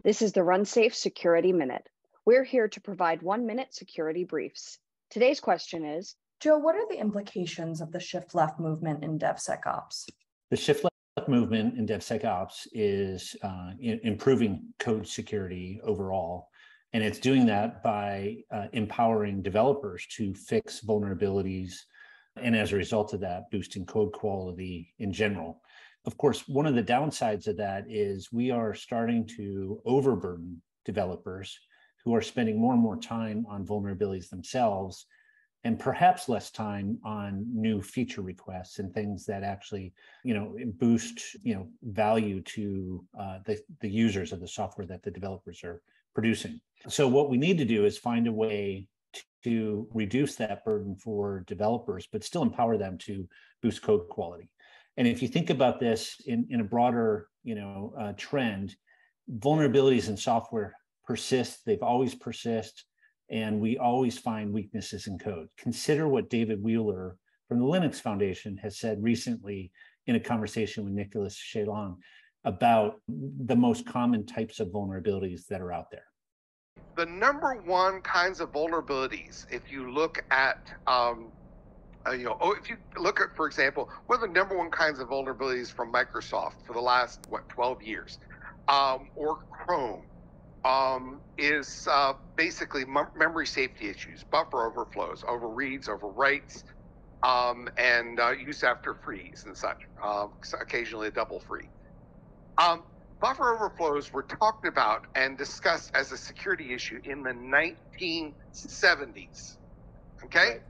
This is the RunSafe Security Minute. We're here to provide 1-minute security briefs. Today's question is, Joe, what are the implications of the shift left movement in DevSecOps? The shift left movement in DevSecOps is improving code security overall. And it's doing that by empowering developers to fix vulnerabilities. And as a result of that, boosting code quality in general. Of course, one of the downsides of that is we are starting to overburden developers who are spending more and more time on vulnerabilities themselves and perhaps less time on new feature requests and things that actually, boost, value to the users of the software that the developers are producing. So what we need to do is find a way to reduce that burden for developers, but still empower them to boost code quality. And if you think about this in a broader, trend, vulnerabilities in software persist. They've always persist, and we always find weaknesses in code. Consider what David Wheeler from the Linux Foundation has said recently in a conversation with Nicolas Chaillan about the most common types of vulnerabilities that are out there. The number one kinds of vulnerabilities, if you look at, if you look at, for example, what are the number one kinds of vulnerabilities from Microsoft for the last, 12 years, or Chrome, is basically memory safety issues, buffer overflows, overreads, overwrites, and use after freeze and such, occasionally a double free. Buffer overflows were talked about and discussed as a security issue in the 1970s. Okay? Right.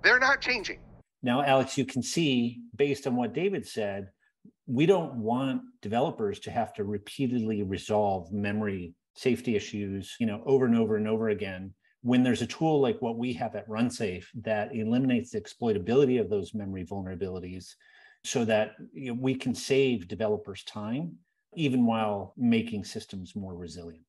They're not changing. Now, Alex, you can see, based on what David said, we don't want developers to have to repeatedly resolve memory safety issues, over and over and over again, when there's a tool like what we have at RunSafe that eliminates the exploitability of those memory vulnerabilities so that we can save developers time, even while making systems more resilient.